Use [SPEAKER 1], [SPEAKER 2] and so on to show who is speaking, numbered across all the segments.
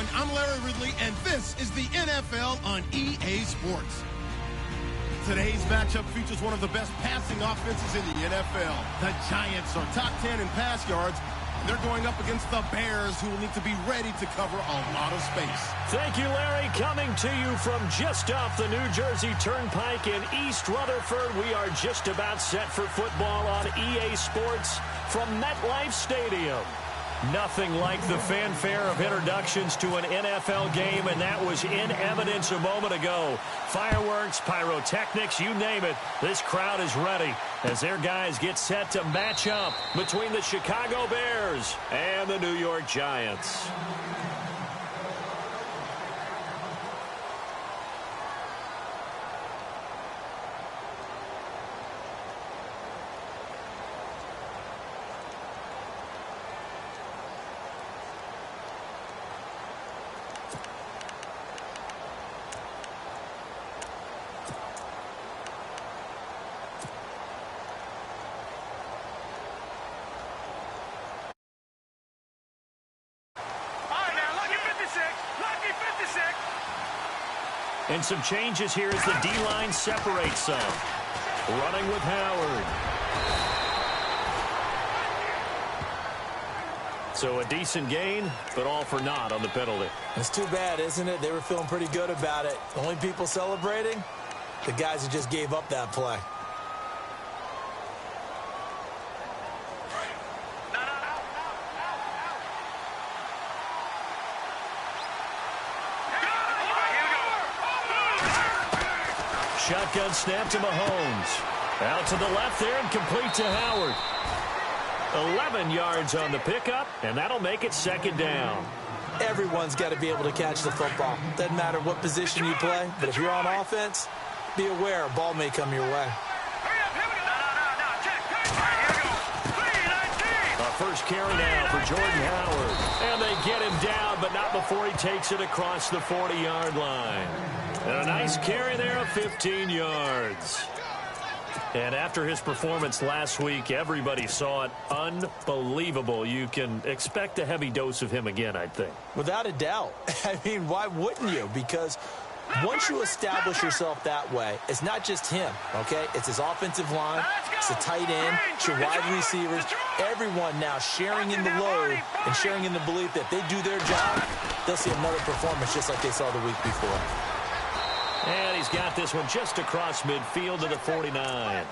[SPEAKER 1] everyone. I'm Larry Ridley, and this is the NFL on EA Sports. Today's matchup features one of the best passing offenses in the NFL. The Giants are top 10 in pass yards. They're going up against the Bears, who will need to be ready to cover a lot of space.
[SPEAKER 2] Thank you, Larry. Coming to you from just off the New Jersey Turnpike in East Rutherford, we are just about set for football on EA Sports from MetLife Stadium. Nothing like the fanfare of introductions to an NFL game, and that was in evidence a moment ago. Fireworks, pyrotechnics, you name it. This crowd is ready as their guys get set to match up between the Chicago Bears and the New York Giants. And some changes here as the D-line separates some. Running with Howard. So a decent gain, but all for naught on the penalty.
[SPEAKER 3] It's too bad, isn't it? They were feeling pretty good about it. Only people celebrating? The guys who just gave up that play.
[SPEAKER 2] Shotgun snap to Mahomes. Out to the left there and complete to Howard. 11 yards on the pickup, and that'll make it second down.
[SPEAKER 3] Everyone's got to be able to catch the football. Doesn't matter what position you play, but if you're on offense, be aware a ball may come your way.
[SPEAKER 2] First carry now for Jordan Howard. And they get him down, but not before he takes it across the 40-yard line. And a nice carry there of 15 yards. And after his performance last week, everybody saw it. Unbelievable. You can expect a heavy dose of him again, I think.
[SPEAKER 3] Without a doubt. I mean, why wouldn't you? Because once you establish yourself that way, it's not just him, okay? It's his offensive line, it's the tight end, it's your wide receivers, everyone now sharing in the load and sharing in the belief that they do their job, they'll see another performance just like they saw the week before.
[SPEAKER 2] And he's got this one just across midfield to the 49.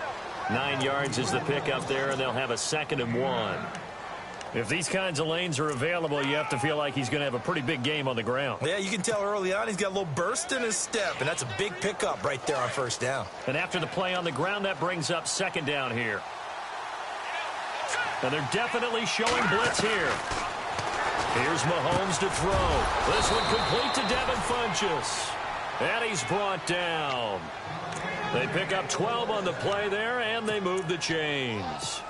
[SPEAKER 2] 9 yards is the pickup there, and they'll have a 2nd and 1. If these kinds of lanes are available, you have to feel like he's going to have a pretty big game on the ground.
[SPEAKER 3] Yeah, you can tell early on he's got a little burst in his step, and that's a big pickup right there on first down.
[SPEAKER 2] And after the play on the ground, that brings up 2nd down here. And they're definitely showing blitz here. Here's Mahomes to throw. This one complete to Devin Funchess. And he's brought down. They pick up 12 on the play there, and they move the chains.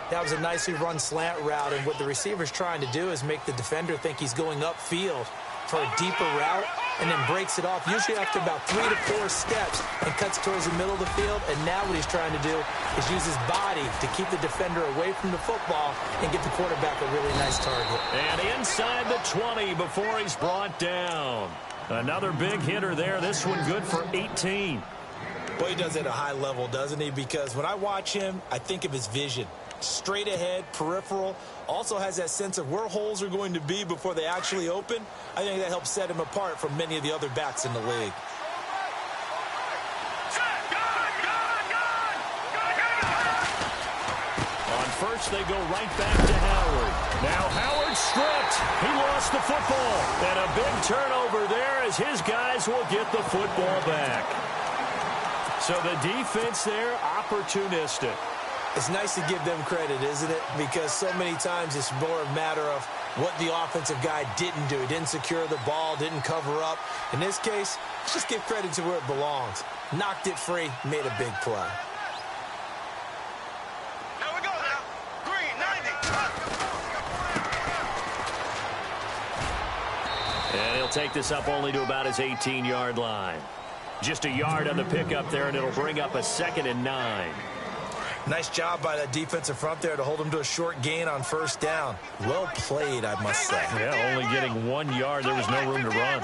[SPEAKER 3] That was a nicely run slant route, and what the receiver's trying to do is make the defender think he's going upfield for a deeper route, and then breaks it off, usually after about 3 to 4 steps, and cuts towards the middle of the field. And now what he's trying to do is use his body to keep the defender away from the football and get the quarterback a really nice target.
[SPEAKER 2] And inside the 20 before he's brought down. Another big hitter there. This one good for 18.
[SPEAKER 3] Well, he does it at a high level, doesn't he? Because when I watch him, I think of his vision. Straight ahead, peripheral, also has that sense of where holes are going to be before they actually open. I think that helps set him apart from many of the other backs in the league.
[SPEAKER 2] On first, they go right back to Howard. Now Howard stripped. He lost the football. And a big turnover there as his guys will get the football back. So the defense there, opportunistic.
[SPEAKER 3] It's nice to give them credit, isn't it? Because so many times it's more a matter of what the offensive guy didn't do. He didn't secure the ball, didn't cover up. In this case, let's just give credit to where it belongs. Knocked it free, made a big play.
[SPEAKER 4] Here we go now. Green, 90.
[SPEAKER 2] And he'll take this up only to about his 18-yard line. Just a yard on the pickup there, and it'll bring up a 2nd and 9.
[SPEAKER 3] Nice job by that defensive front there to hold him to a short gain on first down. Well played, I must say.
[SPEAKER 2] Yeah, only getting 1 yard. There was no room to run.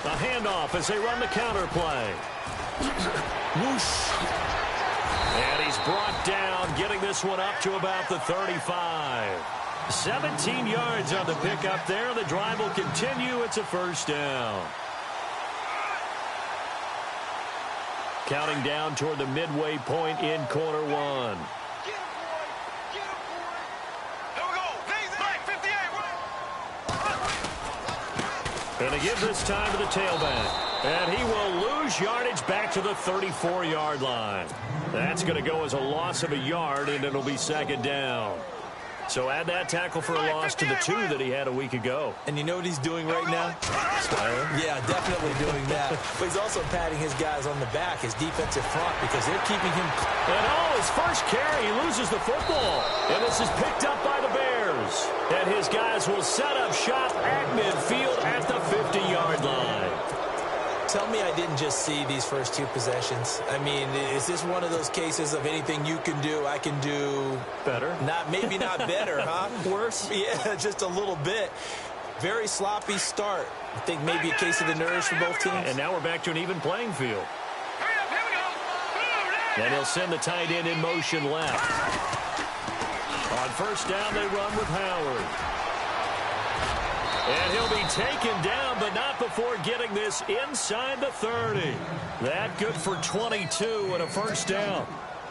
[SPEAKER 2] A handoff as they run the counter play. Whoosh. And he's brought down, getting this one up to about the 35. 17 yards on the pickup there. The drive will continue. It's a first down. Counting down toward the midway point in quarter one. And they give this time to the tailback. And he will lose yardage back to the 34-yard line. That's going to go as a loss of a yard, and it'll be second down. So add that tackle for a loss to the 2 that he had a week ago.
[SPEAKER 3] And you know what he's doing right now? Smiling. Yeah, definitely doing that. But he's also patting his guys on the back, his defensive front, because they're keeping him.
[SPEAKER 2] And his first carry, he loses the football. And this is picked up by the Bears. And his guys will set up shop at midfield at the 50-yard line.
[SPEAKER 3] Tell me I didn't just see these first 2 possessions. I mean, is this one of those cases of anything you can do, I can do
[SPEAKER 2] better?
[SPEAKER 3] Maybe not better, huh?
[SPEAKER 2] Worse?
[SPEAKER 3] Yeah, just a little bit. Very sloppy start. I think maybe a case of the nerves for both teams.
[SPEAKER 2] And now we're back to an even playing field. And he'll send the tight end in motion left. On first down, they run with Howard. And he'll be taken down, but not before getting this inside the 30. That good for 22 and a first down.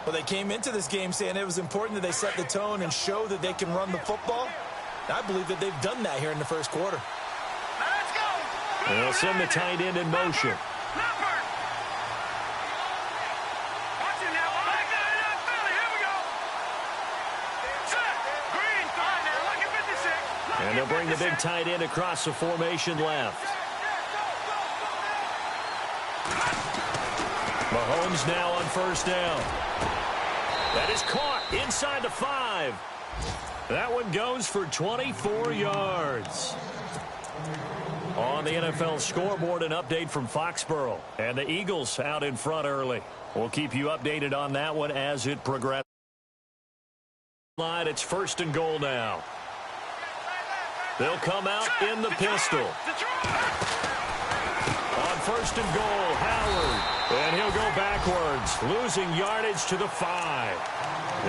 [SPEAKER 3] Well, they came into this game saying it was important that they set the tone and show that they can run the football. I believe that they've done that here in the first quarter.
[SPEAKER 4] Let's go.
[SPEAKER 2] And they'll send the tight end in motion. And they'll bring the big tight end across the formation left. Mahomes now on first down. That is caught inside the 5. That one goes for 24 yards. On the NFL scoreboard, an update from Foxborough. And the Eagles out in front early. We'll keep you updated on that one as it progresses. It's first and goal now. They'll come out in the pistol. On first and goal, Howard. And he'll go backwards, losing yardage to the 5.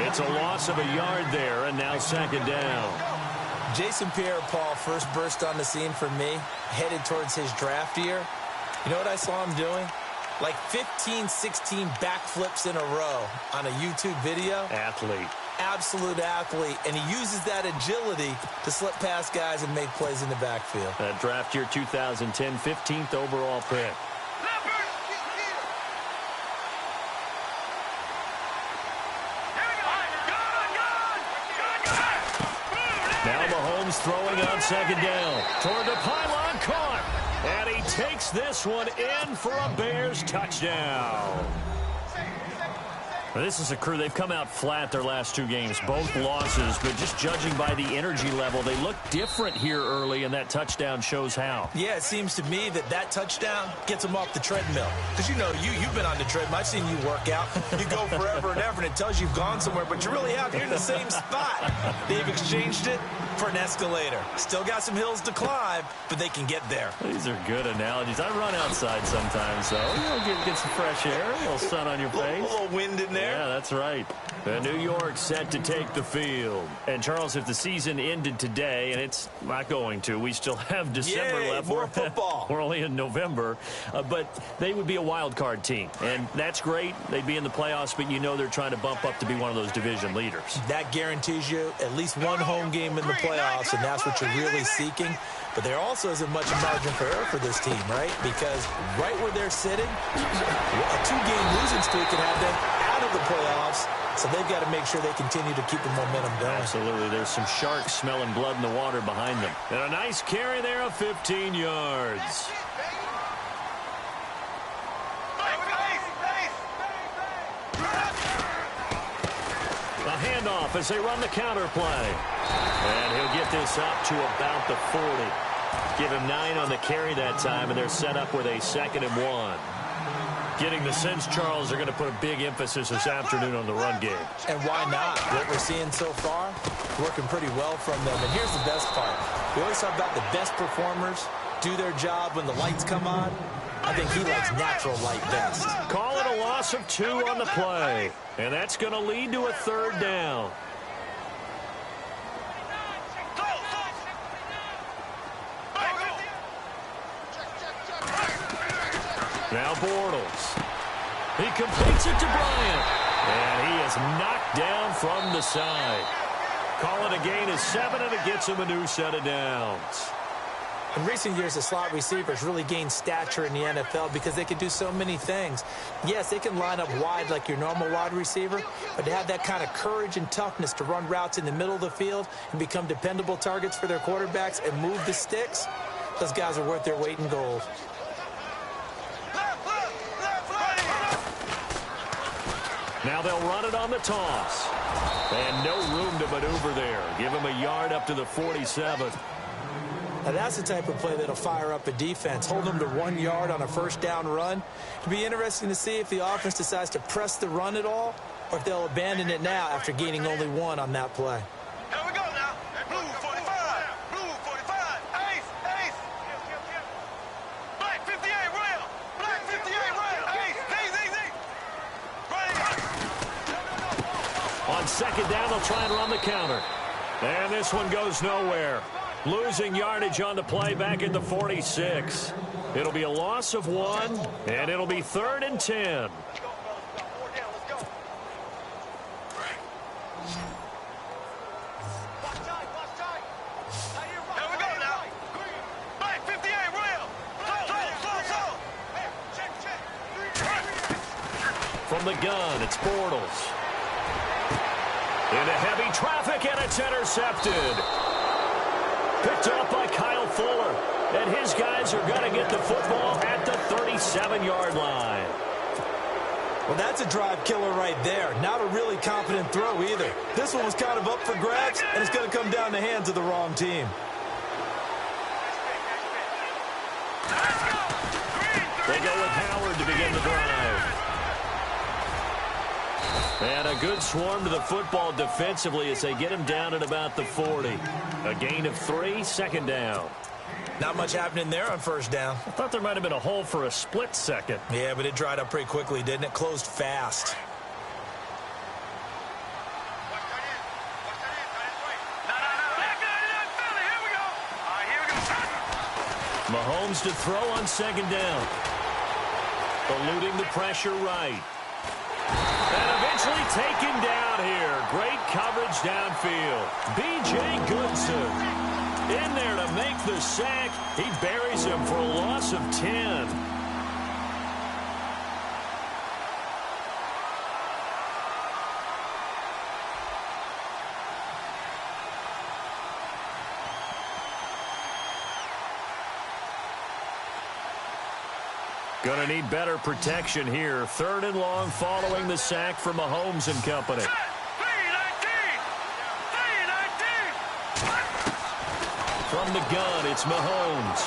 [SPEAKER 2] It's a loss of a yard there, and now second down.
[SPEAKER 3] Jason Pierre-Paul first burst on the scene for me, headed towards his draft year. You know what I saw him doing? Like 15, 16 backflips in a row on a YouTube video.
[SPEAKER 2] Athlete.
[SPEAKER 3] Absolute athlete, and he uses that agility to slip past guys and make plays in the backfield.
[SPEAKER 2] That draft year 2010, 15th overall pick. Now Mahomes throwing on second down. Toward the pylon, caught. And he takes this one in for a Bears touchdown. This is a crew, they've come out flat their last 2 games, both losses, but just judging by the energy level, they look different here early, and that touchdown shows how.
[SPEAKER 3] Yeah, it seems to me that touchdown gets them off the treadmill. Because, you know, you've been on the treadmill. I've seen you work out. You go forever and ever, and it tells you you've gone somewhere, but you really have. You're in the same spot. They've exchanged it for an escalator. Still got some hills to climb, but they can get there.
[SPEAKER 2] These are good analogies. I run outside sometimes, so get some fresh air, a little sun on your face.
[SPEAKER 3] A little wind in there.
[SPEAKER 2] Yeah, that's right. The New York set to take the field. And, Charles, if the season ended today, and it's not going to, we still have December left.
[SPEAKER 3] More football.
[SPEAKER 2] We're only in November. But they would be a wild card team. And that's great. They'd be in the playoffs, but you know they're trying to bump up to be one of those division leaders.
[SPEAKER 3] That guarantees you at least one home game in the playoffs, and that's what you're really seeking. But there also isn't much margin for error for this team, right? Because right where they're sitting, a 2-game losing streak can have them out of the playoffs. So they've got to make sure they continue to keep the momentum going.
[SPEAKER 2] Absolutely. There's some sharks smelling blood in the water behind them. And a nice carry there of 15 yards. A handoff as they run the counter play. And he'll get this up to about the 40. Give him 9 on the carry that time, and they're set up with a 2nd and 1. Getting the sense, Charles, they're going to put a big emphasis this afternoon on the run game.
[SPEAKER 3] And why not? What we're seeing so far, working pretty well from them. And here's the best part. We always talk about the best performers do their job when the lights come on. I think he likes natural light best.
[SPEAKER 2] Call it a loss of 2 on the play. And that's going to lead to a 3rd down. Now Bortles. He completes it to Bryant. And he is knocked down from the side. Call it a gain of 7, and it gets him a new set of downs.
[SPEAKER 3] In recent years, the slot receivers really gained stature in the NFL because they can do so many things. Yes, they can line up wide like your normal wide receiver, but to have that kind of courage and toughness to run routes in the middle of the field and become dependable targets for their quarterbacks and move the sticks, those guys are worth their weight in gold.
[SPEAKER 2] Now they'll run it on the toss. And no room to maneuver there. Give him a yard up to the 47.
[SPEAKER 3] Now that's the type of play that'll fire up a defense. Hold them to 1 yard on a 1st down run. It'll be interesting to see if the offense decides to press the run at all or if they'll abandon it now after gaining only 1 on that play.
[SPEAKER 4] Here we go now. Blue 45. Blue 45. Ace. Ace. Black 58 rail. Black 58 rail. Ace. Easy.
[SPEAKER 2] On 2nd down, they'll try and run the counter. And this one goes nowhere. Losing yardage on the play back at the 46. It'll be a loss of 1, and it'll be 3rd and 10. From the gun, it's Bortles. Into heavy traffic, and it's intercepted. Picked up by Kyle Fuller. And his guys are going to get the football at the 37-yard line.
[SPEAKER 3] Well, that's a drive killer right there. Not a really confident throw either. This one was kind of up for grabs, and it's going to come down the hands of the wrong team.
[SPEAKER 2] They go with Howard to begin the drive. And a good swarm to the football defensively as they get him down at about the 40. A gain of 3, 2nd down.
[SPEAKER 3] Not much happening there on 1st down.
[SPEAKER 2] I thought there might have been a hole for a split second.
[SPEAKER 3] Yeah, but it dried up pretty quickly, didn't it? Closed fast.
[SPEAKER 2] Mahomes to throw on 2nd down. Eluding the pressure right. And eventually taken down here. Great coverage downfield. B.J. Goodson in there to make the sack. He buries him for a loss of 10. Going to need better protection here. 3rd and long following the sack from Mahomes and company. From the gun, it's Mahomes.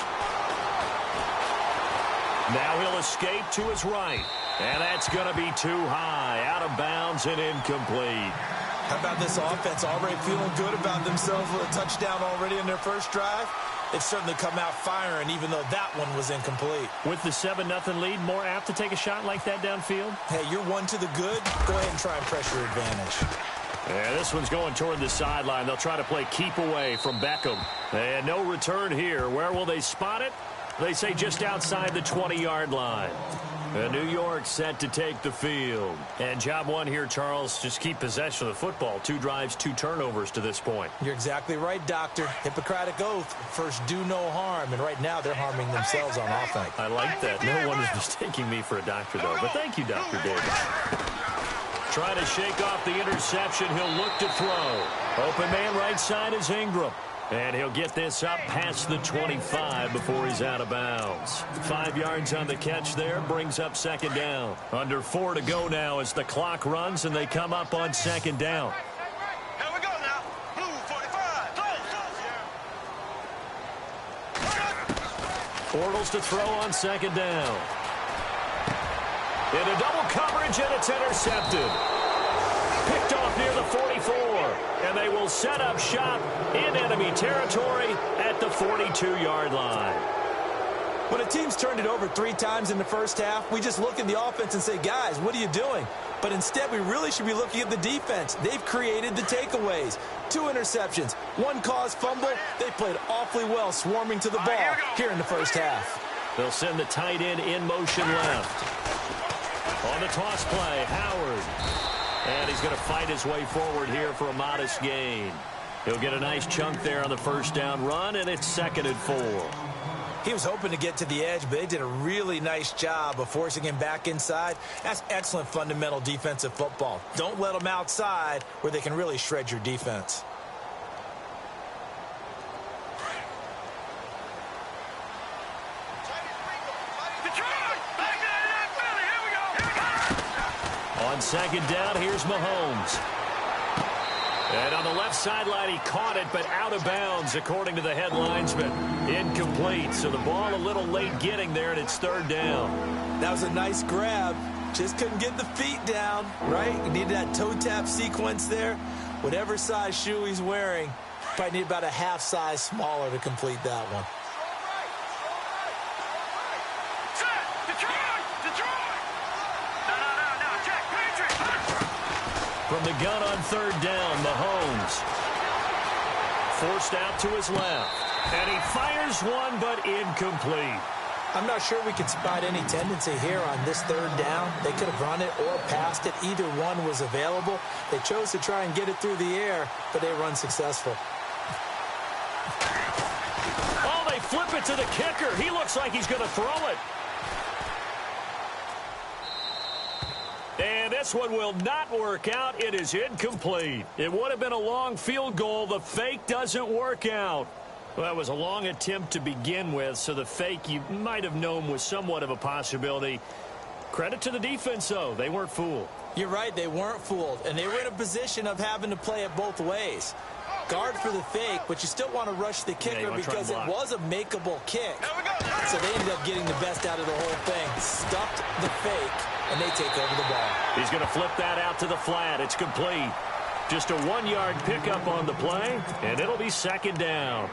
[SPEAKER 2] Now he'll escape to his right. And that's going to be too high. Out of bounds and incomplete.
[SPEAKER 3] How about this offense already feeling good about themselves with a touchdown already in their 1st drive? They've certainly come out firing, even though that one was incomplete.
[SPEAKER 2] With the 7-0 lead, more apt to take a shot like that downfield?
[SPEAKER 3] Hey, you're 1 to the good. Go ahead and try and press your advantage.
[SPEAKER 2] Yeah, this one's going toward the sideline. They'll try to play keep away from Beckham. And no return here. Where will they spot it? They say just outside the 20-yard line. And New York set to take the field. And job 1 here, Charles, just keep possession of the football. 2 drives, 2 turnovers to this point.
[SPEAKER 3] You're exactly right, Doctor. Hippocratic oath. First, do no harm. And right now, they're harming themselves on offense.
[SPEAKER 2] I like that. No one is mistaking me for a doctor, though. But thank you, Dr. Davis. Trying to shake off the interception. He'll look to throw. Open man right side is Ingram. And he'll get this up past the 25 before he's out of bounds. 5 yards on the catch there, brings up 2nd down. Under 4 to go now as the clock runs and they come up on 2nd down.
[SPEAKER 4] Here we go now. Blue 45.
[SPEAKER 2] Bortles to throw on 2nd down. Into double coverage, and it's intercepted. Picked off near the 44, and they will set up shop in enemy territory at the 42-yard line.
[SPEAKER 3] When a team's turned it over 3 times in the first half, we just look at the offense and say, guys, what are you doing? But instead, we really should be looking at the defense. They've created the takeaways. 2 interceptions, 1 caused fumble. They played awfully well swarming to the ball here in the first half.
[SPEAKER 2] They'll send the tight end in motion left. On the toss play, Howard. And he's going to fight his way forward here for a modest gain. He'll get a nice chunk there on the first down run, and it's 2nd and 4.
[SPEAKER 3] He was hoping to get to the edge, but they did a really nice job of forcing him back inside. That's excellent fundamental defensive football. Don't let them outside where they can really shred your defense.
[SPEAKER 2] On 2nd down, here's Mahomes. And on the left sideline, he caught it, but out of bounds, according to the head linesman. Incomplete, so the ball a little late getting there, and it's 3rd down.
[SPEAKER 3] That was a nice grab. Just couldn't get the feet down, right? You needed that toe tap sequence there. Whatever size shoe he's wearing, probably need about a half size smaller to complete that one.
[SPEAKER 2] From the gun on 3rd down, Mahomes. Forced out to his left. And he fires one, but incomplete.
[SPEAKER 3] I'm not sure we could spot any tendency here on this 3rd down. They could have run it or passed it. Either one was available. They chose to try and get it through the air, but they were unsuccessful.
[SPEAKER 2] Oh, they flip it to the kicker. He looks like he's going to throw it. And this one will not work out. It is incomplete. It would have been a long field goal. The fake doesn't work out. Well, that was a long attempt to begin with, so the fake you might have known was somewhat of a possibility. Credit to the defense, though. They weren't fooled.
[SPEAKER 3] You're right. They weren't fooled, and they were in a position of having to play it both ways. Guard for the fake, but you still want to rush the kicker because it was a makeable kick. So they ended up getting the best out of the whole thing. Stuffed the fake, and they take over the ball.
[SPEAKER 2] He's going to flip that out to the flat. It's complete. Just a 1-yard pickup on the play, and it'll be 2nd down.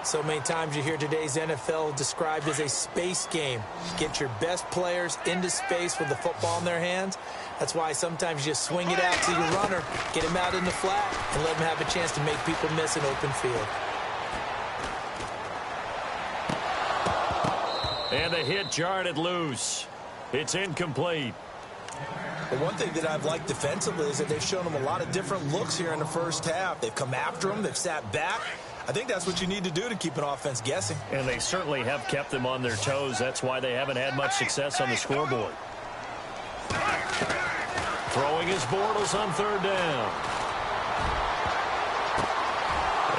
[SPEAKER 3] So many times you hear today's NFL described as a space game. Get your best players into space with the football in their hands. That's why sometimes you just swing it out to your runner, get him out in the flat, and let him have a chance to make people miss an open field.
[SPEAKER 2] And the hit jarred it loose. It's incomplete.
[SPEAKER 3] But one thing that I've liked defensively is that they've shown them a lot of different looks here in the first half. They've come after them. They've sat back. I think that's what you need to do to keep an offense guessing.
[SPEAKER 2] And they certainly have kept them on their toes. That's why they haven't had much success on the scoreboard. Throwing his Bortles on 3rd down.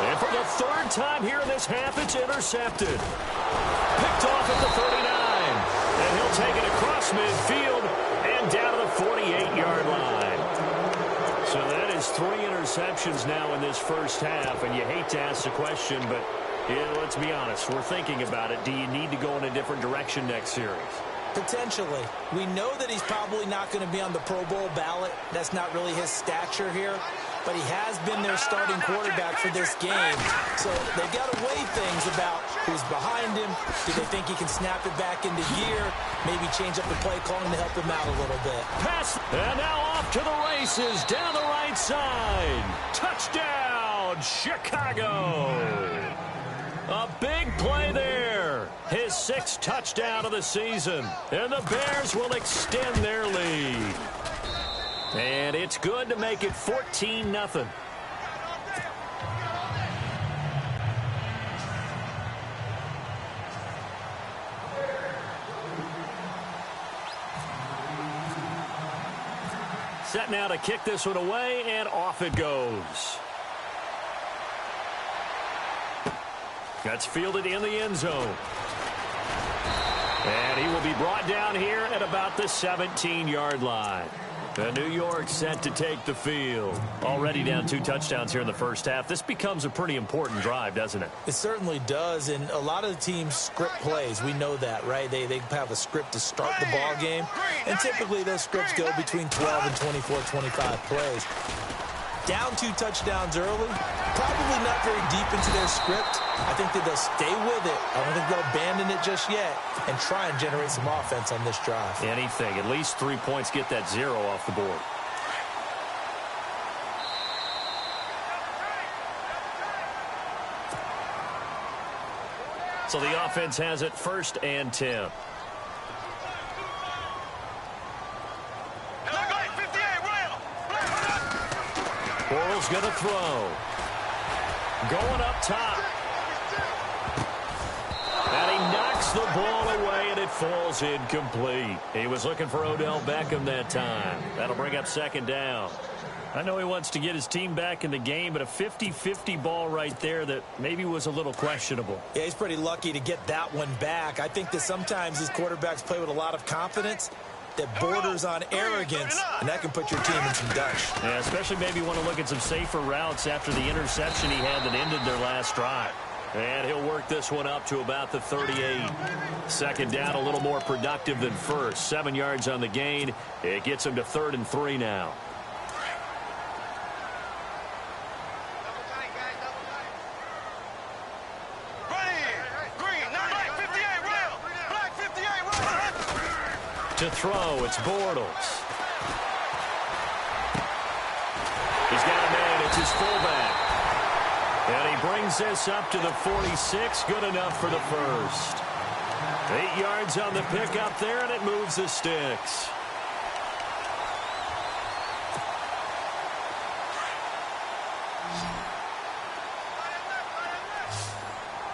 [SPEAKER 2] And for the 3rd time here in this half, it's intercepted. Picked off at the 39. And he'll take it across midfield and down to the 48-yard line. So that is 3 interceptions now in this first half, and you hate to ask the question, but let's be honest, we're thinking about it. Do you need to go in a different direction next series?
[SPEAKER 3] Potentially. We know that he's probably not going to be on the Pro Bowl ballot. That's not really his stature here. But he has been their starting quarterback for this game. So they've got to weigh things about who's behind him. Do they think he can snap it back into gear? Maybe change up the play calling to help him out a little bit.
[SPEAKER 2] Pass. And now off to the races down the right side. Touchdown, Chicago. A big play there. His 6th touchdown of the season. And the Bears will extend their lead. And it's good to make it 14-0. Set now to kick this one away, and off it goes. That's fielded in the end zone. And he will be brought down here at about the 17-yard line. The New York set to take the field. Already down 2 touchdowns here in the first half. This becomes a pretty important drive, doesn't it?
[SPEAKER 3] It certainly does, and a lot of the teams script plays. We know that, right? They have a script to start the ball game, and typically those scripts go between 12 and 24, 25 plays. Down 2 touchdowns early, probably not very deep into their script. I think that they'll stay with it. I don't think they'll abandon it just yet and try and generate some offense on this drive.
[SPEAKER 2] Anything. At least 3 points, get that 0 off the board. So the offense has it 1st and 10. Bortles going to throw. Going up top. And he knocks the ball away, and it falls incomplete. He was looking for Odell Beckham that time. That'll bring up 2nd down. I know he wants to get his team back in the game, but a 50-50 ball right there that maybe was a little questionable.
[SPEAKER 3] Yeah, he's pretty lucky to get that one back. I think that sometimes these quarterbacks play with a lot of confidence that borders on arrogance, and that can put your team in some dutch.
[SPEAKER 2] Yeah, especially maybe want to look at some safer routes after the interception he had that ended their last drive. And he'll work this one up to about the 38. 2nd down, a little more productive than first. 7 yards on the gain. It gets him to 3rd and 3 now. To throw, it's Bortles. He's got a man, it's his fullback. And he brings this up to the 46, good enough for the first. 8 yards on the pickup there, and it moves the sticks.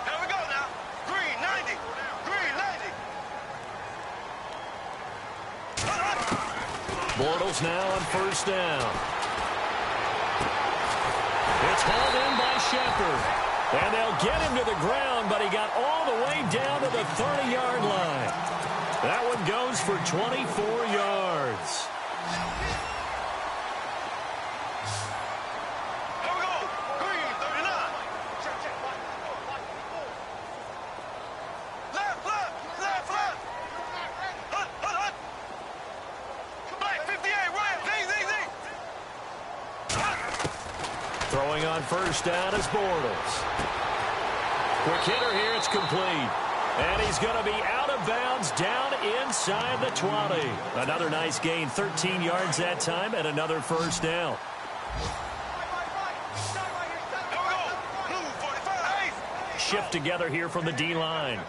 [SPEAKER 4] Here we go now. Green 90. Green 90.
[SPEAKER 2] Bortles now on 1st down. It's hauled in by Shepard. And they'll get him to the ground, but he got all the way down to the 30-yard line. That one goes for 24 yards.
[SPEAKER 4] Here we go. Green 39. Left, left, left, left. Hut, hut, hut. Black 58, right. Z.
[SPEAKER 2] Throwing on 1st down is Bortles. Quick hitter here, it's complete. And he's going to be out of bounds down inside the 20. Another nice gain, 13 yards that time, and another 1st down.
[SPEAKER 4] Here we go. Blue 45.
[SPEAKER 2] Shift together here from the D-line.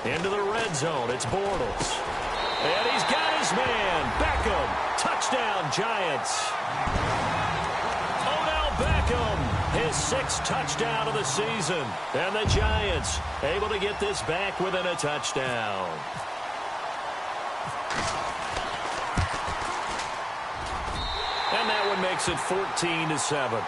[SPEAKER 2] Into the red zone, it's Bortles. And he's got his man, Beckham. Touchdown, Giants. Beckham, his 6th touchdown of the season. And the Giants able to get this back within a touchdown. And that one makes it 14-7.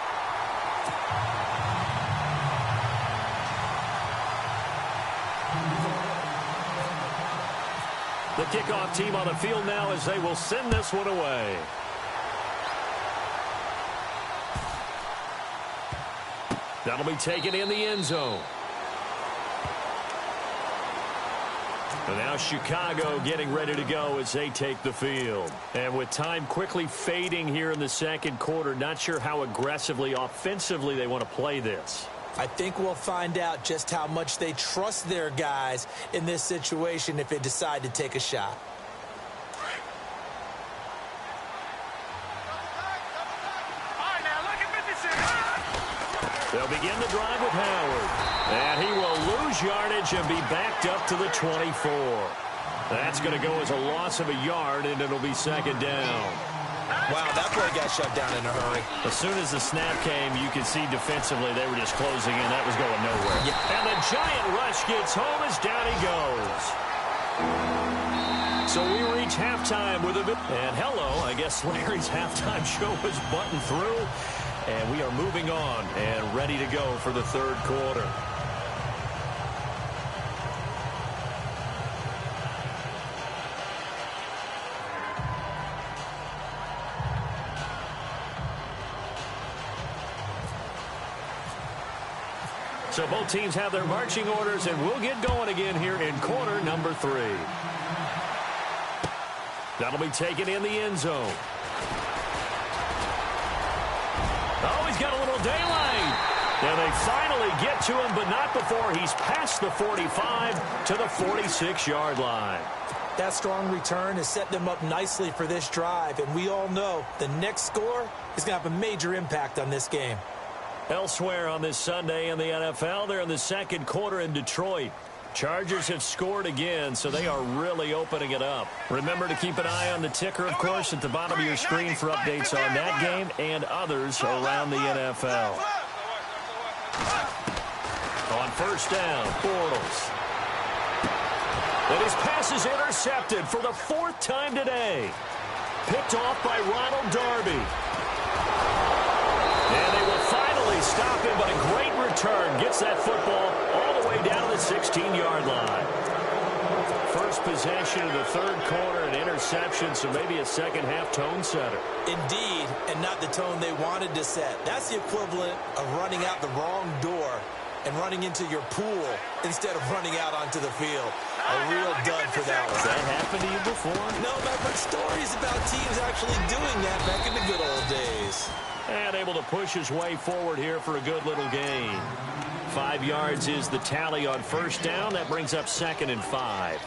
[SPEAKER 2] The kickoff team on the field now as they will send this one away. That'll be taken in the end zone. And now Chicago getting ready to go as they take the field. And with time quickly fading here in the 2nd quarter, not sure how aggressively, offensively they want to play this.
[SPEAKER 3] I think we'll find out just how much they trust their guys in this situation if they decide to take a shot.
[SPEAKER 2] They'll begin the drive with Howard. And he will lose yardage and be backed up to the 24. That's going to go as a loss of a yard, and it'll be 2nd down.
[SPEAKER 3] Wow, that play got shut down in a hurry.
[SPEAKER 2] As soon as the snap came, you could see defensively they were just closing in. That was going nowhere.
[SPEAKER 3] Yeah.
[SPEAKER 2] And the giant rush gets home as down he goes. So we reach halftime with a bit. And hello, I guess Larry's halftime show is buttoned through. And we are moving on and ready to go for the 3rd quarter. So both teams have their marching orders, and we'll get going again here in quarter number 3. That'll be taken in the end zone. Oh, he's got a little daylight. And they finally get to him, but not before he's past the 45 to the 46-yard line.
[SPEAKER 3] That strong return has set them up nicely for this drive, and we all know the next score is going to have a major impact on this game.
[SPEAKER 2] Elsewhere on this Sunday in the NFL, they're in the second quarter in Detroit. Chargers have scored again, so they are really opening it up. Remember to keep an eye on the ticker, of course, at the bottom of your screen for updates on that game and others around the NFL. On first down, Bortles. And his pass is intercepted for the 4th time today. Picked off by Ronald Darby. And they will finally stop him, but a great return gets that football all the way down to the 16-yard line. First possession of the third quarter, an interception, so maybe a second-half tone setter.
[SPEAKER 3] Indeed, and not the tone they wanted to set. That's the equivalent of running out the wrong door and running into your pool instead of running out onto the field. A real dud for that one.
[SPEAKER 2] Has that happened to you before?
[SPEAKER 3] No, but I've heard stories about teams actually doing that back in the good old days.
[SPEAKER 2] And able to push his way forward here for a good little gain. 5 yards is the tally on first down. That brings up 2nd and 5.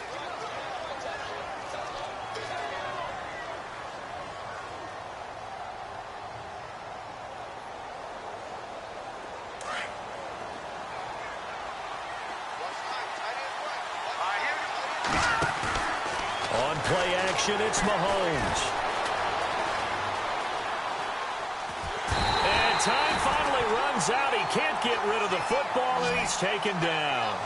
[SPEAKER 2] On play action, it's Mahomes. And time finally runs out. He can't get rid of the football, and he's taken down.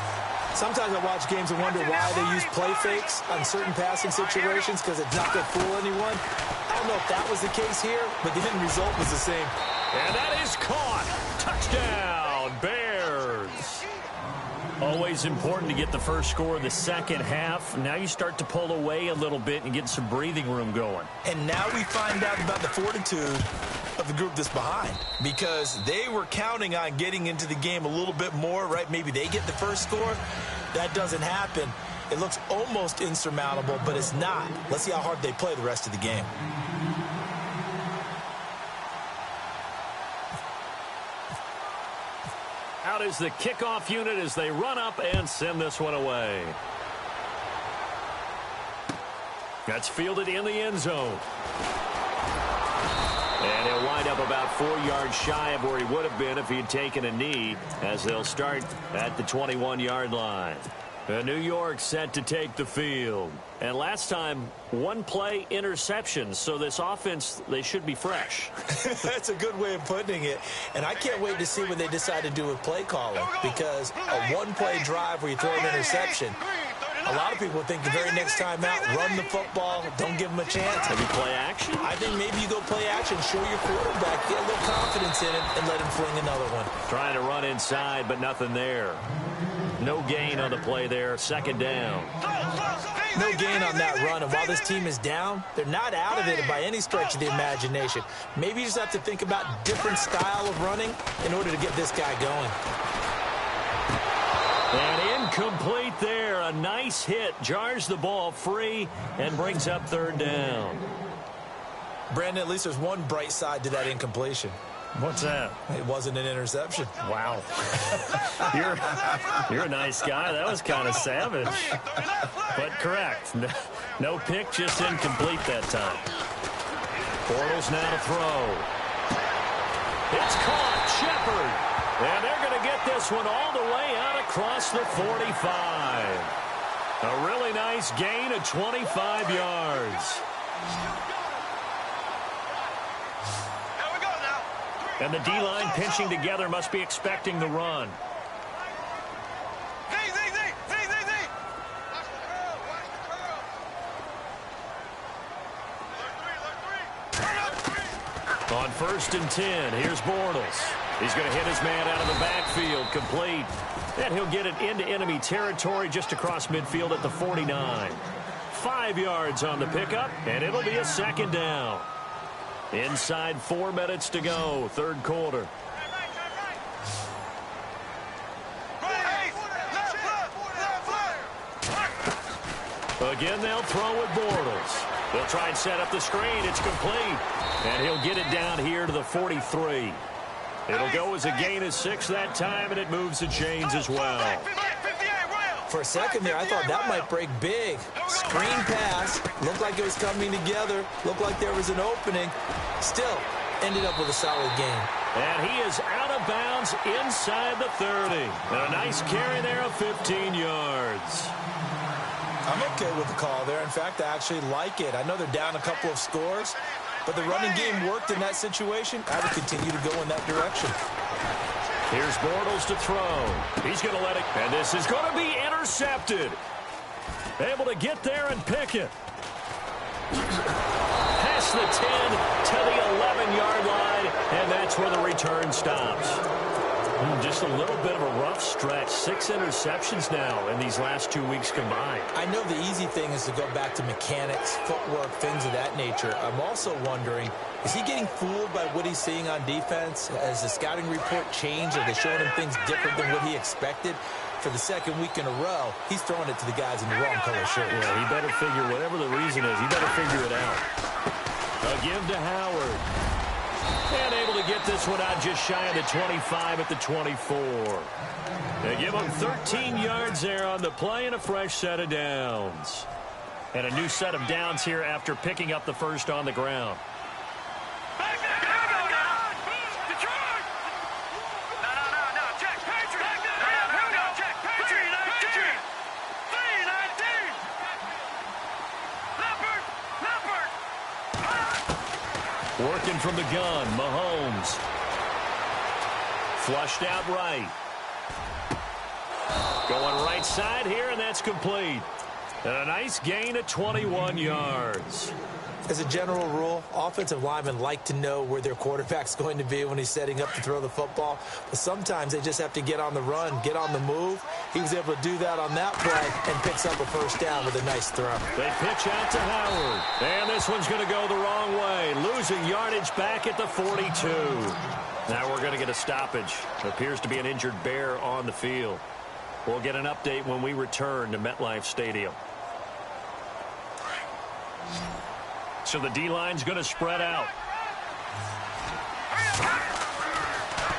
[SPEAKER 3] Sometimes I watch games and wonder why they use play fakes on certain passing situations, because it's not going to fool anyone. I don't know if that was the case here, but the end result was the same.
[SPEAKER 2] And that is caught. Touchdown, Bears. Always important to get the first score of the second half. Now you start to pull away a little bit and get some breathing room going.
[SPEAKER 3] And now we find out about the fortitude of the group that's behind, because they were counting on getting into the game a little bit more, right? Maybe they get the first score. That doesn't happen. It looks almost insurmountable, but it's not. Let's see how hard they play the rest of the game.
[SPEAKER 2] Out is the kickoff unit as they run up and send this one away. That's fielded in the end zone. And he'll wind up about 4 yards shy of where he would have been if he had taken a knee, as they'll start at the 21-yard line. New York set to take the field. And last time, 1 play interception. So this offense, they should be fresh.
[SPEAKER 3] That's a good way of putting it. And I can't wait to see what they decide to do with play calling, because a 1-play drive where you throw an interception, a lot of people think the very next time out, run the football, don't give them a chance.
[SPEAKER 2] Maybe play action?
[SPEAKER 3] I think maybe you go play action, show your quarterback, get a little confidence in it, and let him fling another one.
[SPEAKER 2] Trying to run inside, but nothing there. No gain on the play there. Second down.
[SPEAKER 3] No gain on that run, and while this team is down, they're not out of it by any stretch of the imagination. Maybe you just have to think about different style of running in order to get this guy going.
[SPEAKER 2] And incomplete there. A nice hit. Jars the ball free and brings up third down.
[SPEAKER 3] Brandon, at least there's one bright side to that incompletion.
[SPEAKER 2] What's that?
[SPEAKER 3] It wasn't an interception.
[SPEAKER 2] Wow. You're a nice guy. That was kind of savage. But correct. No pick, just incomplete that time. Bortles now to throw. It's caught. Shepard. And they're going to get this one all the way out across the 45. A really nice gain of 25 yards. And the D-line pinching together must be expecting the run. On 1st and 10, here's Bortles. He's going to hit his man out of the backfield, complete. And he'll get it into enemy territory just across midfield at the 49. 5 yards on the pickup, and it'll be a second down. Inside 4 minutes to go, third quarter. Again, they'll throw with Bortles. They'll try and set up the screen. It's complete. And he'll get it down here to the 43. It'll go as a gain of 6 that time, and it moves the chains as well.
[SPEAKER 3] For a second there, I thought that might break big. Screen pass. Looked like it was coming together. Looked like there was an opening. Still, ended up with a solid gain.
[SPEAKER 2] And he is out of bounds inside the 30. And a nice carry there of 15 yards.
[SPEAKER 3] I'm okay with the call there. In fact, I actually like it. I know they're down a couple of scores, but the running game worked in that situation. I would continue to go in that direction.
[SPEAKER 2] Here's Bortles to throw. He's going to let it, and this is going to be intercepted. Able to get there and pick it. Past the 10 to the 11-yard line, and that's where the return stops. Just a little bit of a rough stretch. 6 interceptions now in these last 2 weeks combined.
[SPEAKER 3] I know the easy thing is to go back to mechanics, footwork, things of that nature. I'm also wondering, is he getting fooled by what he's seeing on defense? Has the scouting report changed? Are they showing him things different than what he expected? For the second week in a row, he's throwing it to the guys in the wrong color shirt.
[SPEAKER 2] Yeah, he better figure, whatever the reason is, he better figure it out. A give to Howard. And able to get this one out just shy of the 25 at the 24. They give him 13 yards there on the play and a fresh set of downs. And a new set of downs here after picking up the first on the ground. Working from the gun, Mahomes. Flushed out right. Going right side here, and that's complete. And a nice gain of 21 yards.
[SPEAKER 3] As a general rule, offensive linemen like to know where their quarterback's going to be when he's setting up to throw the football. But sometimes they just have to get on the run, get on the move. He was able to do that on that play and picks up a first down with a nice throw.
[SPEAKER 2] They pitch out to Howard. And this one's going to go the wrong way. Losing yardage back at the 42. Now we're going to get a stoppage. Appears to be an injured Bear on the field. We'll get an update when we return to MetLife Stadium. So the D-line's going to spread out.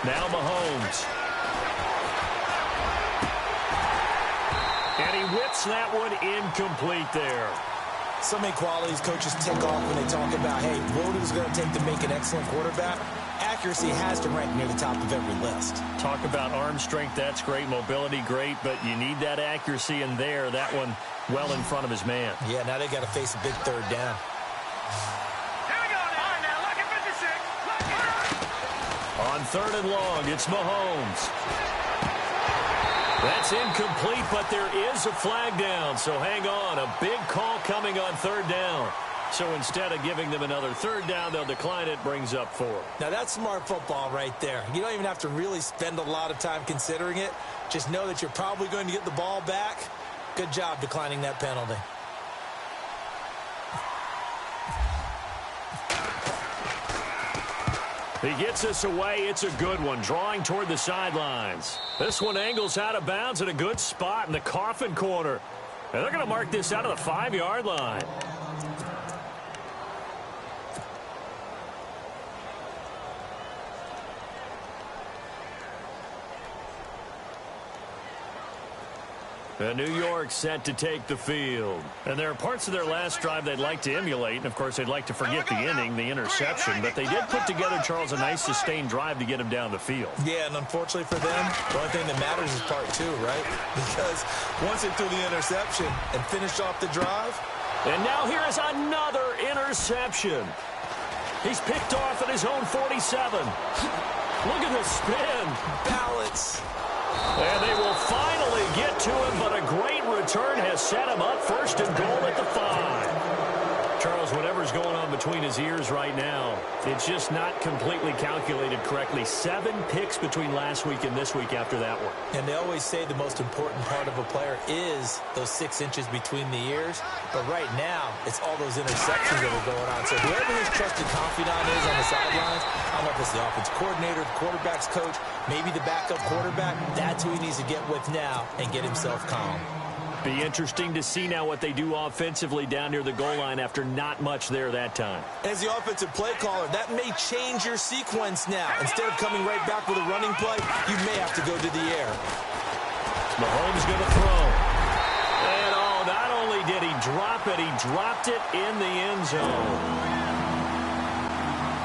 [SPEAKER 2] Now Mahomes. And he whips that one incomplete there.
[SPEAKER 3] So many qualities coaches tick off when they talk about, hey, what is it going to take to make an excellent quarterback? Accuracy has to rank near the top of every list.
[SPEAKER 2] Talk about arm strength, that's great. Mobility, great. But you need that accuracy in there. That one well in front of his man.
[SPEAKER 3] Yeah, now they got to face a big third down.
[SPEAKER 2] On 3rd and long, it's Mahomes. That's incomplete, but there is a flag down, so hang on. A big call coming on 3rd down. So instead of giving them another 3rd down, they'll decline it, brings up 4.
[SPEAKER 3] Now that's smart football right there. You don't even have to really spend a lot of time considering it. Just know that you're probably going to get the ball back. Good job declining that penalty.
[SPEAKER 2] He gets us away. It's a good one, drawing toward the sidelines. This one angles out of bounds at a good spot in the coffin corner. And they're going to mark this out of the 5-yard line. New York set to take the field. And there are parts of their last drive they'd like to emulate. And, of course, they'd like to forget the inning, the interception. But they did put together, Charles, a nice sustained drive to get him down the field.
[SPEAKER 3] Yeah, and unfortunately for them, the only thing that matters is part 2, right? Because once they threw the interception and finished off the drive.
[SPEAKER 2] And now here is another interception. He's picked off at his own 47. Look at the spin.
[SPEAKER 3] Balance.
[SPEAKER 2] And they will finally get to him, but a great return has set him up 1st and goal at the 5. Charles, whatever's going on between his ears right now, it's just not completely calculated correctly. 7 picks between last week and this week after that one.
[SPEAKER 3] And they always say the most important part of a player is those 6 inches between the ears. But right now, it's all those interceptions that are going on. So whoever his trusted confidant is on the sidelines, I don't know if it's the offensive coordinator, the quarterback's coach, maybe the backup quarterback, that's who he needs to get with now and get himself calm.
[SPEAKER 2] Be interesting to see now what they do offensively down near the goal line after not much there that time.
[SPEAKER 3] As the offensive play caller, that may change your sequence now. Instead of coming right back with a running play, you may have to go to the air.
[SPEAKER 2] Mahomes going to throw. And not only did he drop it, he dropped it in the end zone.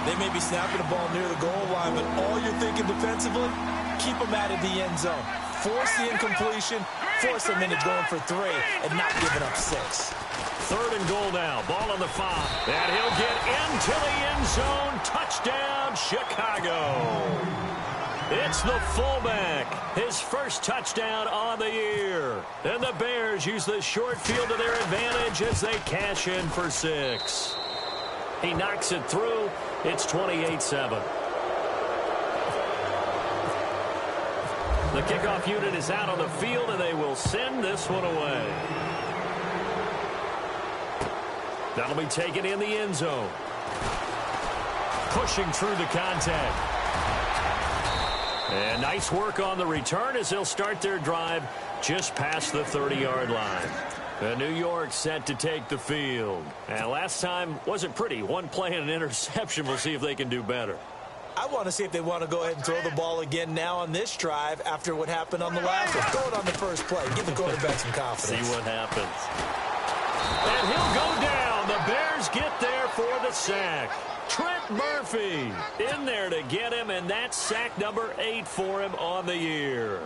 [SPEAKER 3] They may be snapping the ball near the goal line, but all you're thinking defensively, keep them out of the end zone. Force the incompletion, force them into going for 3, and not giving up 6.
[SPEAKER 2] 3rd and goal now. Ball on the 5. And he'll get into the end zone. Touchdown, Chicago. It's the fullback. His first touchdown on the year. And the Bears use the short field to their advantage as they cash in for 6. He knocks it through. It's 28-7. The kickoff unit is out on the field, and they will send this one away. That'll be taken in the end zone. Pushing through the contact. And nice work on the return as they'll start their drive just past the 30-yard line. And New York set to take the field. And last time wasn't pretty. One play and an interception. We'll see if they can do better.
[SPEAKER 3] I want to see if they want to go ahead and throw the ball again now on this drive after what happened on the last one. Throw it on the first play. Give the quarterback some confidence.
[SPEAKER 2] See what happens. And he'll go down. The Bears get there for the sack. Trent Murphy in there to get him, and that's sack number 8 for him on the year.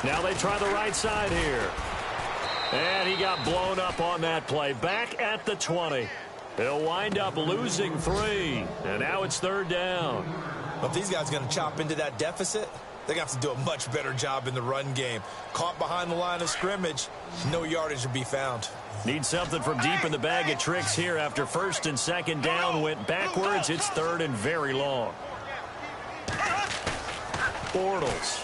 [SPEAKER 2] Now they try the right side here. And he got blown up on that play. Back at the 20. He'll wind up losing 3. And now it's 3rd down.
[SPEAKER 3] If these guys are going to chop into that deficit, they're going to have to do a much better job in the run game. Caught behind the line of scrimmage, no yardage to be found.
[SPEAKER 2] Need something from deep in the bag of tricks here after 1st and 2nd down went backwards. It's 3rd and very long. Bortles.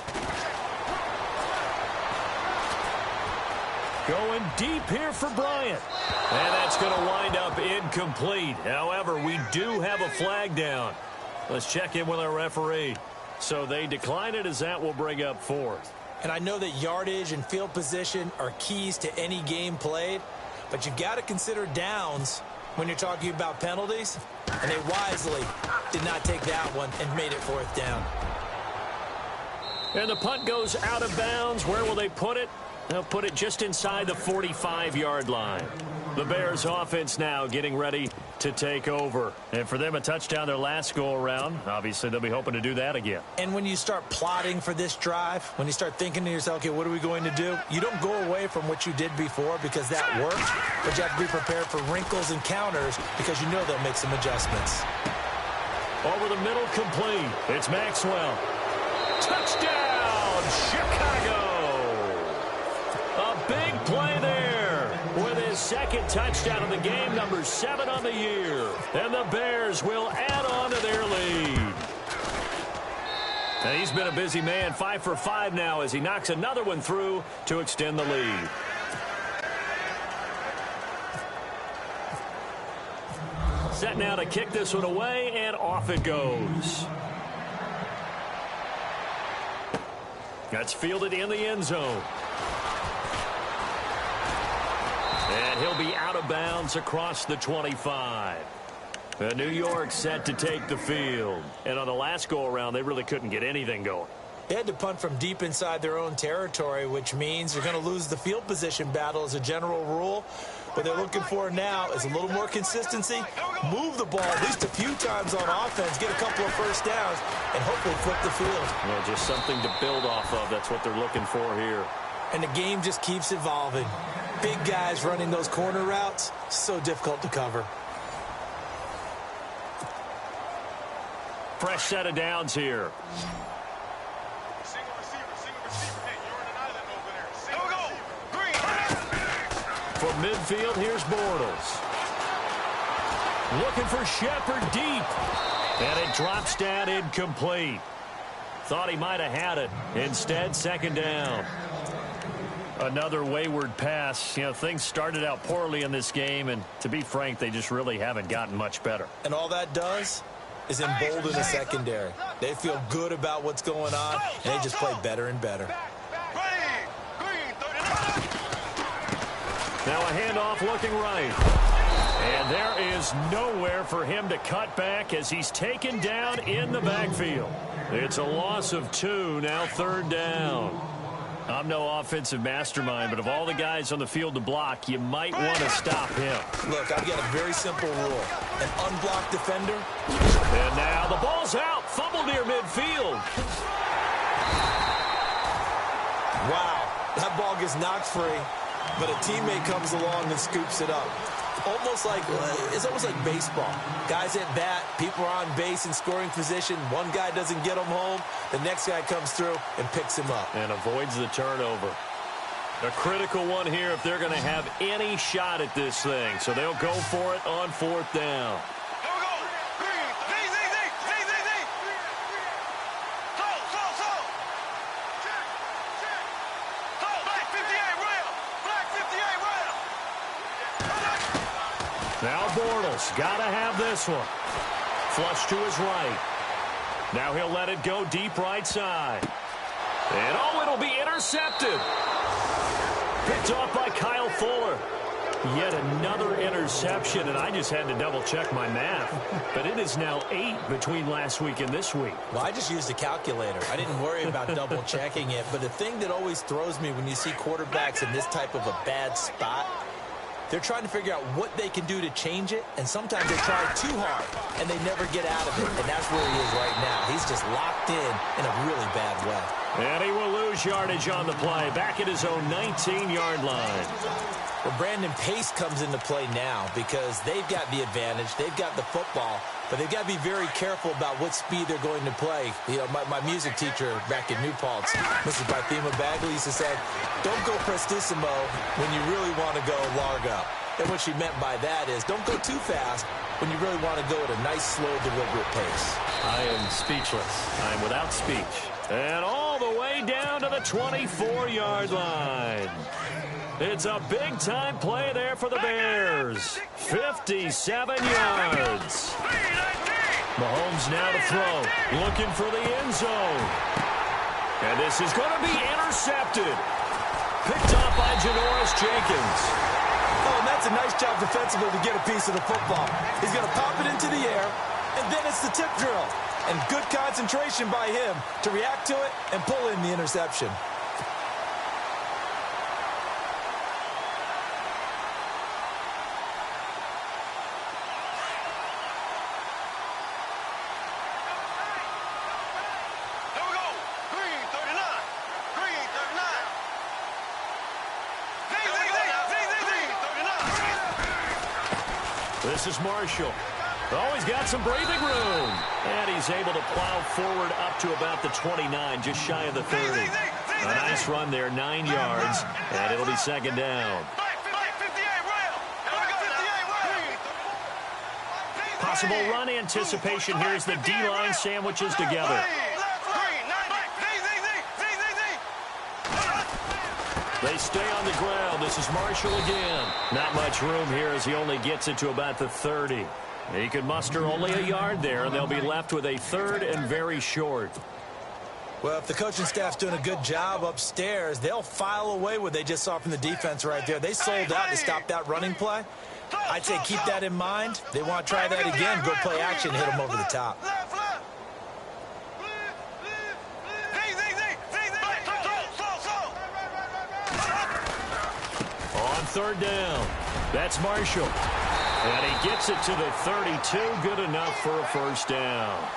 [SPEAKER 2] Going deep here for Bryant. And that's going to wind up incomplete. However, we do have a flag down. Let's check in with our referee. So they decline it as that will bring up 4th.
[SPEAKER 3] And I know that yardage and field position are keys to any game played, but you've got to consider downs when you're talking about penalties. And they wisely did not take that one and made it 4th down.
[SPEAKER 2] And the punt goes out of bounds. Where will they put it? They'll put it just inside the 45-yard line. The Bears offense now getting ready to take over. And for them, a touchdown their last go-around. Obviously, they'll be hoping to do that again.
[SPEAKER 3] And when you start plotting for this drive, when you start thinking to yourself, okay, what are we going to do? You don't go away from what you did before because that worked, but you have to be prepared for wrinkles and counters because you know they'll make some adjustments.
[SPEAKER 2] Over the middle, complete. It's Maxwell. Touchdown, Chicago! A big play there with his 2nd touchdown of the game, number 7 on the year. And the Bears will add on to their lead. And he's been a busy man, 5 for 5 now as he knocks another one through to extend the lead. Set now to kick this one away, and off it goes. That's fielded in the end zone. And he'll be out of bounds across the 25. New York set to take the field. And on the last go-around, they really couldn't get anything going.
[SPEAKER 3] They had to punt from deep inside their own territory, which means they're going to lose the field position battle as a general rule. What they're looking for now is a little more consistency, move the ball at least a few times on offense, get a couple of first downs, and hopefully flip the field.
[SPEAKER 2] Well, just something to build off of. That's what they're looking for here.
[SPEAKER 3] And the game just keeps evolving. Big guys running those corner routes, so difficult to cover.
[SPEAKER 2] Fresh set of downs here.
[SPEAKER 4] Single receiver. Hey, you're in an island over there. Single receiver. Green.
[SPEAKER 2] From midfield, here's Bortles. Looking for Shepard deep. And it drops down incomplete. Thought he might have had it. Instead, 2nd down. Another wayward pass. You know, things started out poorly in this game, and to be frank, they just really haven't gotten much better.
[SPEAKER 3] And all that does is embolden the secondary. They feel good about what's going on, and they just play better and better.
[SPEAKER 2] Now a handoff looking right. And there is nowhere for him to cut back as he's taken down in the backfield. It's a loss of 2, now 3rd down. I'm no offensive mastermind, but of all the guys on the field to block, you might want to stop him.
[SPEAKER 3] Look, I've got a very simple rule. An unblocked defender.
[SPEAKER 2] And now the ball's out. Fumble near midfield.
[SPEAKER 3] Wow, that ball gets knocked free, but a teammate comes along and scoops it up. It's almost like baseball. Guys at bat, people are on base in scoring position. One guy doesn't get him home. The next guy comes through and picks him up.
[SPEAKER 2] And avoids the turnover. A critical one here if they're going to have any shot at this thing. So they'll go for it on 4th down. Now Bortles got to have this one. Flush to his right. Now he'll let it go deep right side. And it'll be intercepted. Picked off by Kyle Fuller. Yet another interception, and I just had to double-check my math. But it is now 8 between last week and this week.
[SPEAKER 3] Well, I just used a calculator. I didn't worry about double-checking it. But the thing that always throws me when you see quarterbacks in this type of a bad spot, they're trying to figure out what they can do to change it, and sometimes they try too hard, and they never get out of it, and that's where he is right now. He's just locked in a really bad way.
[SPEAKER 2] And he will lose yardage on the play, back at his own 19-yard line.
[SPEAKER 3] Well, Brandon, pace comes into play now because they've got the advantage, they've got the football, but they've got to be very careful about what speed they're going to play. You know, my music teacher back in New Paltz, Mrs. Barthema Bagley, used to say, don't go prestissimo when you really want to go largo. And what she meant by that is don't go too fast when you really want to go at a nice, slow, deliberate pace.
[SPEAKER 2] I am speechless. I am without speech. And all the way down to the 24-yard line. It's a big-time play there for the Bears. 57 yards. Mahomes now to throw. Looking for the end zone. And this is going to be intercepted. Picked off by Janoris Jenkins.
[SPEAKER 3] Oh, and that's a nice job defensively to get a piece of the football. He's going to pop it into the air, and then it's the tip drill. And good concentration by him to react to it and pull in the interception.
[SPEAKER 2] This is Marshall. Oh, he's got some breathing room. And he's able to plow forward up to about the 29, just shy of the 30. A nice run there, 9 yards, and it'll be 2nd down. Possible run anticipation here as the D-line sandwiches together. They stay on the ground. This is Marshall again. Not much room here as he only gets it to about the 30. He could muster only a yard there, and they'll be left with a 3rd and very short.
[SPEAKER 3] Well, if the coaching staff's doing a good job upstairs, they'll file away what they just saw from the defense right there. They sold out to stop that running play. I'd say keep that in mind. They want to try that again. Go play action, hit them over the top.
[SPEAKER 2] On 3rd down, that's Marshall. And he gets it to the 32, good enough for a 1st down.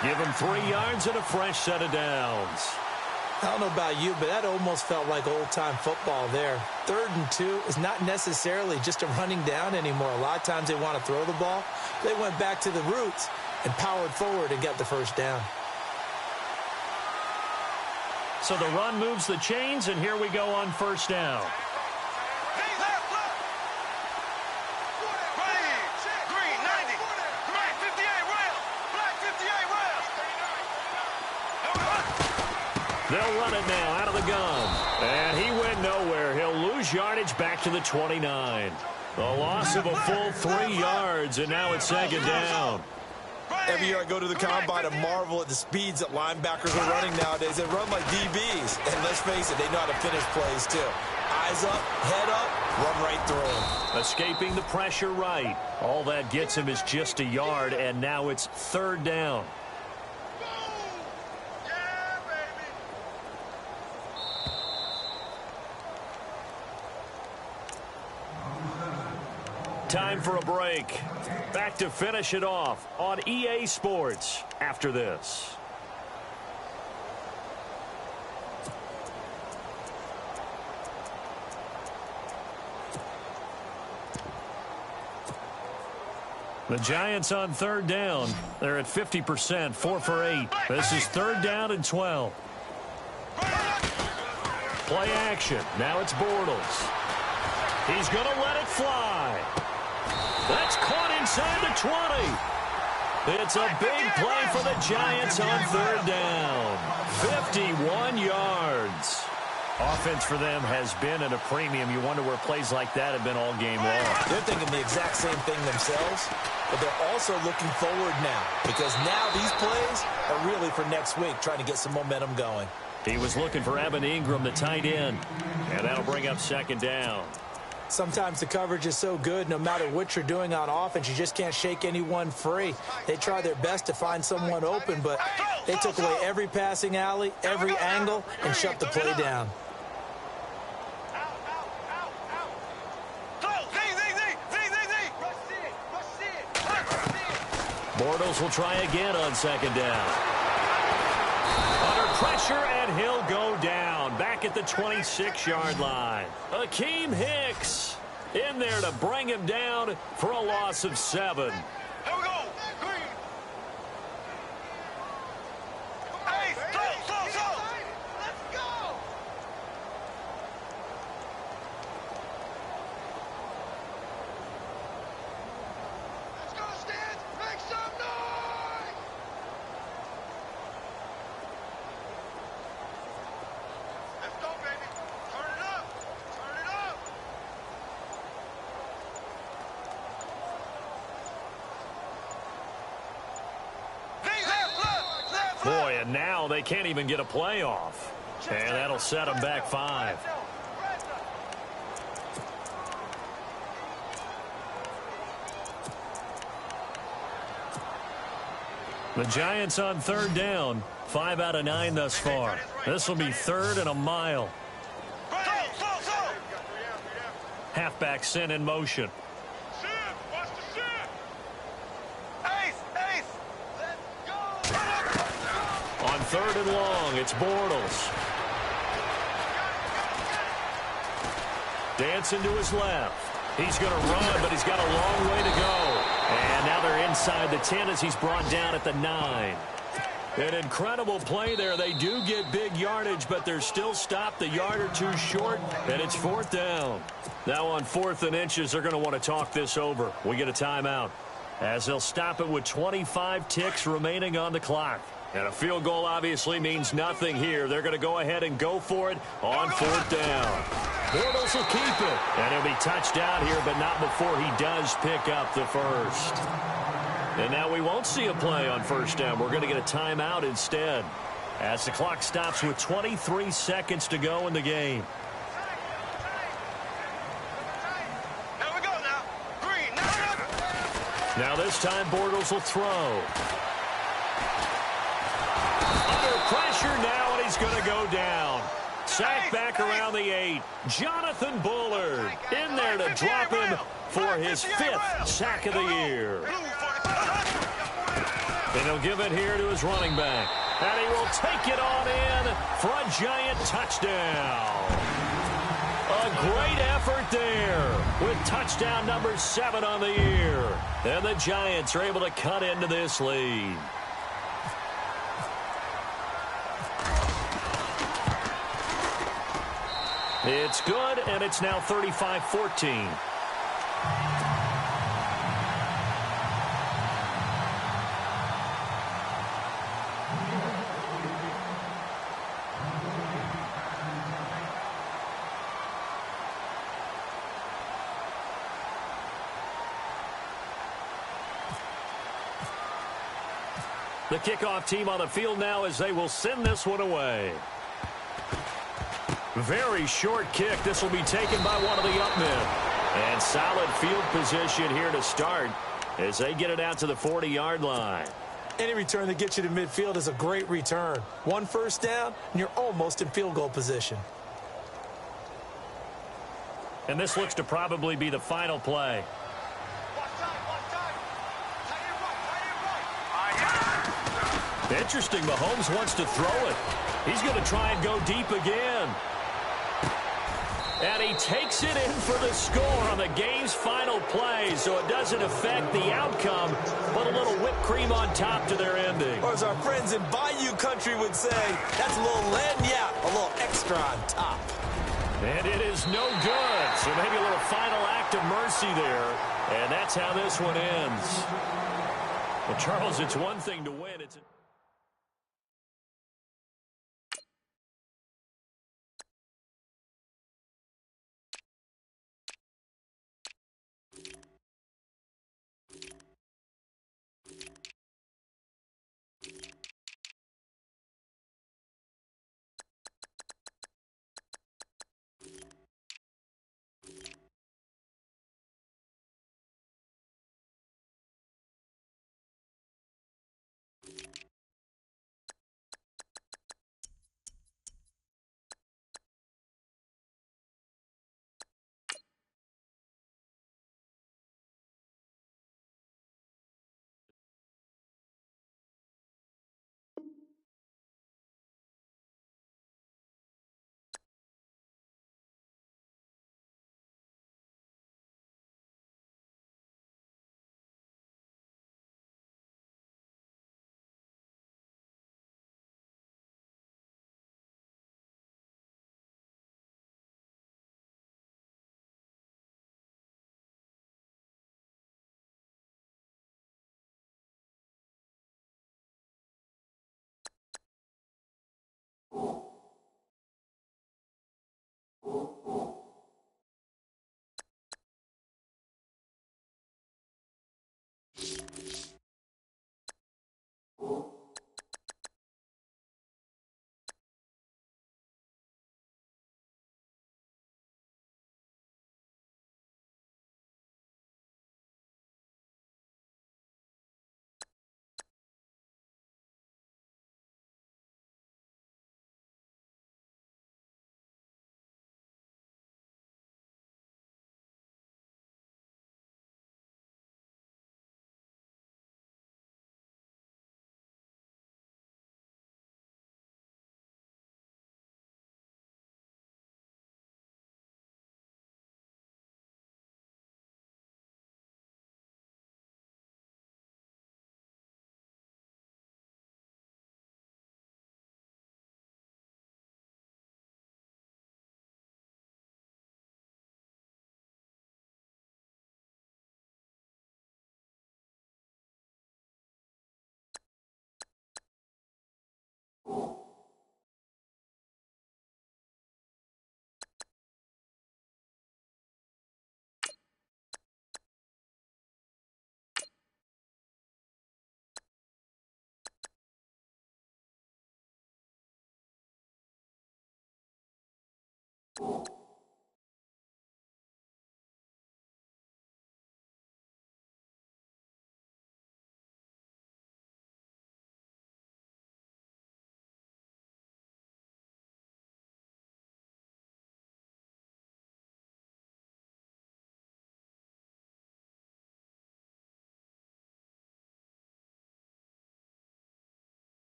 [SPEAKER 2] Give him 3 yards and a fresh set of downs.
[SPEAKER 3] I don't know about you, but that almost felt like old-time football there. 3rd and 2 is not necessarily just a running down anymore. A lot of times they want to throw the ball. They went back to the roots and powered forward and got the 1st down.
[SPEAKER 2] So the run moves the chains, and here we go on 1st down. They'll run it now out of the gun. And he went nowhere. He'll lose yardage back to the 29. A loss of a full 3 yards, and now it's 2nd down.
[SPEAKER 3] Every year I go to the combine and marvel at the speeds that linebackers are running nowadays. They run like DBs. And let's face it, they know how to finish plays too. Eyes up, head up, run right through them.
[SPEAKER 2] Escaping the pressure right. All that gets him is just a yard, and now it's third down. Time for a break. Back to finish it off on EA Sports after this. The Giants on third down. They're at 50%, 4 for 8. This is third down and 12. Play action. Now it's Bortles. He's going to let it fly. That's caught inside the 20. It's a big play for the Giants on third down. 51 yards. Offense for them has been at a premium. You wonder where plays like that have been all game long.
[SPEAKER 3] They're thinking the exact same thing themselves, but they're also looking forward now because now these plays are really for next week, trying to get some momentum going.
[SPEAKER 2] He was looking for Evan Ingram, the tight end, and that'll bring up second down.
[SPEAKER 3] Sometimes the coverage is so good, no matter what you're doing on offense, you just can't shake anyone free. They try their best to find someone open, but they took away every passing alley, every angle, and shut the play down.
[SPEAKER 2] Bortles will try again on second down. Under pressure, and he'll go down. Back at the 26-yard line. Akeem Hicks in there to bring him down for a loss of 7.
[SPEAKER 4] Here we go. Green. Hey, go. Let's go. Let's go, Stan. Make some noise. Let's go, baby. Turn it up. Turn it up.
[SPEAKER 2] Boy, and now they can't even get a play off. And that'll set them back 5. The Giants on third down. 5 out of 9 thus far. This will be third and a mile. Halfback sent in motion. On third and long, it's Bortles. Dancing to his left. He's going to run, but he's got a long way to go. And now they're inside the 10 as he's brought down at the 9. An incredible play there. They do get big yardage, but they're still stopped a yard or two short, and it's fourth down. Now on 4th and inches, they're going to want to talk this over. We get a timeout as they'll stop it with 25 ticks remaining on the clock. And a field goal obviously means nothing here. They're going to go ahead and go for it on 4th down. Bortles will keep it. And he'll be touched out here, but not before he does pick up the first. And now we won't see a play on first down. We're going to get a timeout instead as the clock stops with 23 seconds to go in the game.
[SPEAKER 4] Here we go now. Green.
[SPEAKER 2] Now this time Bortles will throw. Under pressure now, and he's going to go down. Sacked back around the 8. Jonathan Bullard in there to drop him for his 5th sack of the year. And he'll give it here to his running back. And he will take it on in for a giant touchdown. A great effort there with touchdown number 7 on the year. And the Giants are able to cut into this lead. It's good, and it's now 35-14. The kickoff team on the field now as they will send this one away. Very short kick. This will be taken by one of the up men. And solid field position here to start as they get it out to the 40-yard line.
[SPEAKER 3] Any return that gets you to midfield is a great return. One first down, and you're almost in field goal position.
[SPEAKER 2] And this looks to probably be the final play. Interesting, Mahomes wants to throw it. He's going to try and go deep again. And he takes it in for the score on the game's final play, so it doesn't affect the outcome, but a little whipped cream on top to their ending.
[SPEAKER 3] Or as our friends in Bayou Country would say, that's a little lagniappe, a little extra on top.
[SPEAKER 2] And it is no good, so maybe a little final act of mercy there, and that's how this one ends. Well, Charles, it's one thing to win. It's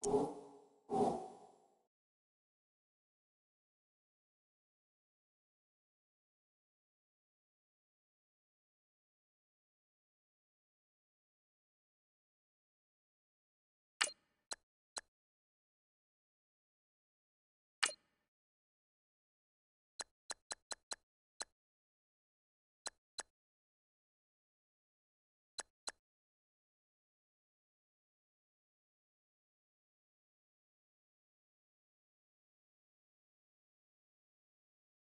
[SPEAKER 5] you.